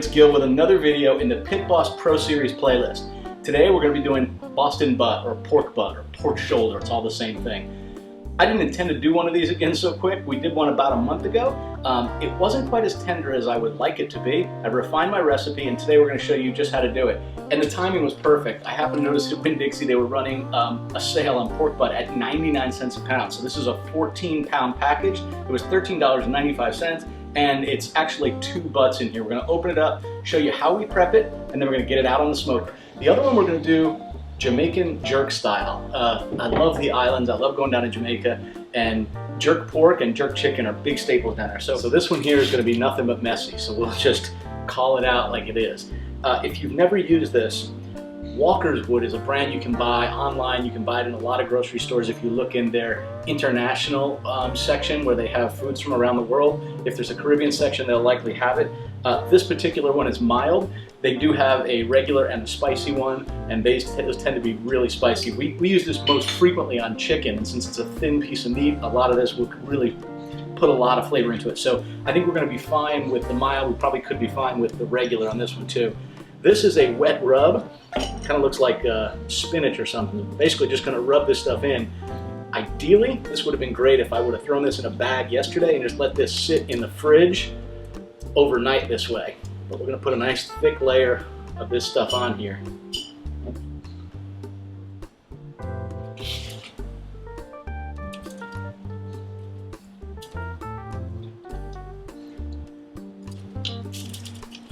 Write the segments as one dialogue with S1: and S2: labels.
S1: it's Gil with another video in the PitBoss Pro Series playlist. Today we're going to be doing Boston butt or pork shoulder. It's all the same thing. I didn't intend to do one of these again so quick. We did one about a month ago. It wasn't quite as tender as I would like it to be. I refined my recipe and today we're going to show you just how to do it. And the timing was perfect. I happened to notice at Winn-Dixie they were running a sale on pork butt at 99 cents a pound. So this is a 14-pound package. It was $13.95 and it's actually 2 butts in here. We're going to open it up, show you how we prep it, and then we're going to get it out on the smoker. The other one we're going to do Jamaican jerk style. I love the islands. I love going down to Jamaica, and jerk pork and jerk chicken are big staples down there. So this one here is going to be nothing but messy. So we'll just call it out like it is. If you've never used this, Walker's Wood is a brand you can buy online. You can buy it in a lot of grocery stores if you look in their international section where they have foods from around the world. If there's a Caribbean section, they'll likely have it. This particular one is mild. They do have a regular and a spicy one, and those tend to be really spicy. We use this most frequently on chicken, and since it's a thin piece of meat, a lot of this will really put a lot of flavor into it. So I think we're going to be fine with the mild. We probably could be fine with the regular on this one too. This is a wet rub. Kind of looks like spinach or something. Basically just going to rub this stuff in. Ideally, this would have been great if I would have thrown this in a bag yesterday and just let this sit in the fridge overnight this way. But we're going to put a nice thick layer of this stuff on here.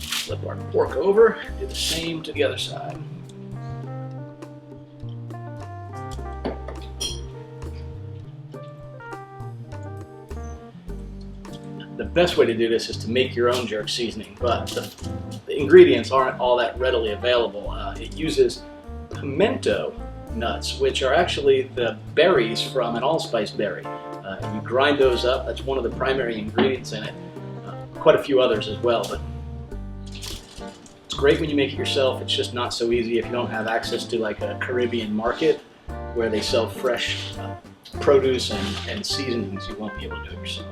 S1: Flip our pork over, do the same to the other side. The best way to do this is to make your own jerk seasoning, but the ingredients aren't all that readily available. It uses pimento nuts, which are actually the berries from an allspice berry. You grind those up. That's one of the primary ingredients in it. Quite a few others as well, but it's great when you make it yourself. It's just not so easy if you don't have access to like a Caribbean market where they sell fresh produce and seasonings. You won't be able to do it yourself.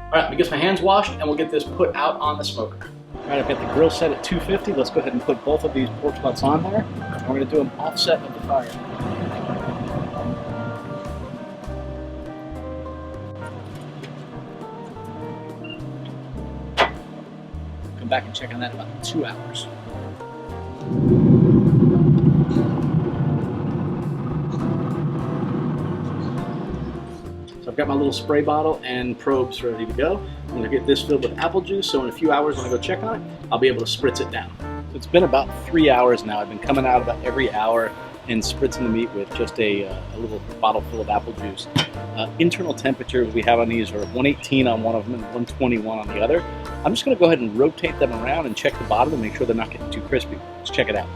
S1: All right, let me get my hands washed and we'll get this put out on the smoker. All right, I've got the grill set at 250. Let's go ahead and put both of these pork butts on there. And we're gonna do them offset of the fire. Come back and check on that in about 2 hours. I've got my little spray bottle and probes ready to go. I'm going to get this filled with apple juice, so in a few hours when I go check on it, I'll be able to spritz it down. So it's been about 3 hours now. I've been coming out about every hour and spritzing the meat with just a little bottle full of apple juice. Internal temperatures we have on these are 118 on one of them and 121 on the other. I'm just going to go ahead and rotate them around and check the bottom and make sure they're not getting too crispy. Let's check it out.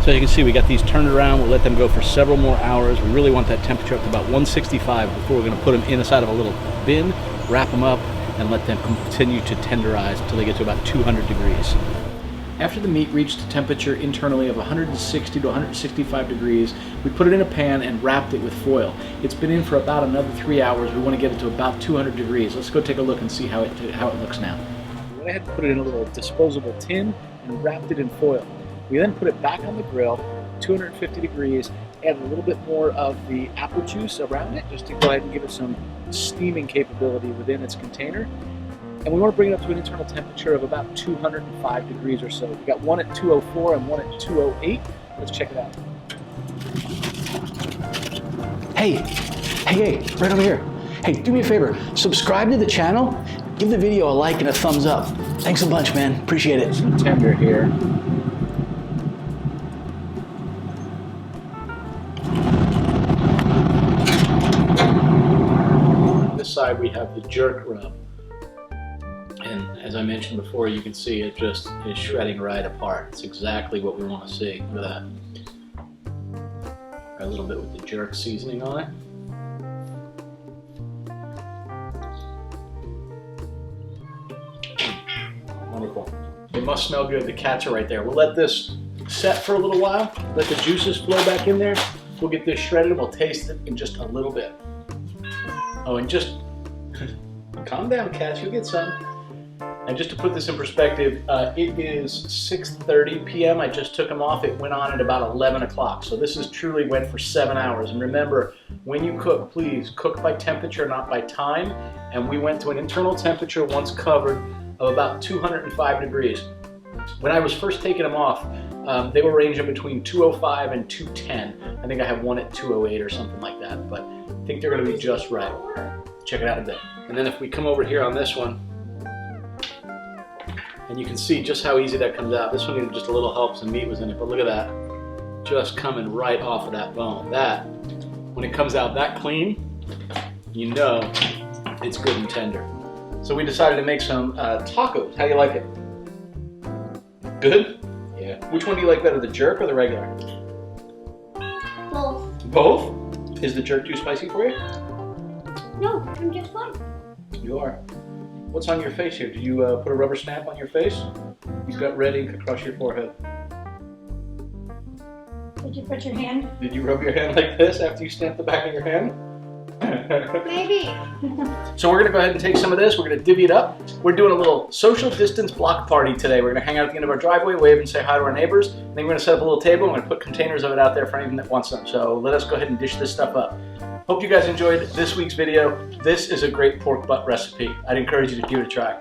S1: So you can see we got these turned around. We'll let them go for several more hours. We really want that temperature up to about 165 before we're going to put them inside of a little bin, wrap them up, and let them continue to tenderize until they get to about 200 degrees. After the meat reached a temperature internally of 160 to 165 degrees, we put it in a pan and wrapped it with foil. It's been in for about another 3 hours. We want to get it to about 200 degrees. Let's go take a look and see how it looks now. We went ahead and put it in a little disposable tin and wrapped it in foil. We then put it back on the grill, 250 degrees, add a little bit more of the apple juice around it just to go ahead and give it some steaming capability within its container. And we want to bring it up to an internal temperature of about 205 degrees or so. We got one at 204 and one at 208. Let's check it out.
S2: Hey, right over here. Hey, do me a favor, subscribe to the channel, give the video a like and a thumbs up. Thanks a bunch, man, appreciate it.
S1: Some tender here. side we have the jerk rub. And as I mentioned before, you can see it just is shredding right apart. It's exactly what we want to see. Look at that. A little bit with the jerk seasoning on it. Wonderful. It must smell good. The cats are right there. We'll let this set for a little while. Let the juices flow back in there. We'll get this shredded and we'll taste it in just a little bit. Oh, and just calm down, cats. You'll get some. And just to put this in perspective, it is 6:30 p.m. I just took them off. It went on at about 11 o'clock. So this is truly went for 7 hours. And remember, when you cook, please cook by temperature, not by time. And we went to an internal temperature once covered of about 205 degrees. When I was first taking them off, they were ranging between 205 and 210. I think I have one at 208 or something like that, but I think they're gonna be just right. Check it out in a bit. And then if we come over here on this one, and you can see just how easy that comes out. This one needed just a little help, some meat was in it, but look at that. Just coming right off of that bone. That, when it comes out that clean, you know it's good and tender. So we decided to make some tacos. How do you like it? Good? Yeah. Which one do you like better, the jerk or the regular?
S3: Both.
S1: Both? Is the jerk too spicy for you?
S3: No, I'm just fine.
S1: You are. What's on your face here? Did you put a rubber stamp on your face? You've got red ink across your forehead.
S3: Did you put your hand?
S1: Did you rub your hand like this after you stamped the back of your hand?
S3: Maybe.
S1: So we're gonna go ahead and take some of this, we're gonna divvy it up. We're doing a little social distance block party today. We're gonna hang out at the end of our driveway, wave and say hi to our neighbors. And then we're gonna set up a little table and we're gonna put containers of it out there for anyone that wants some. So let us go ahead and dish this stuff up. Hope you guys enjoyed this week's video. This is a great pork butt recipe. I'd encourage you to give it a try.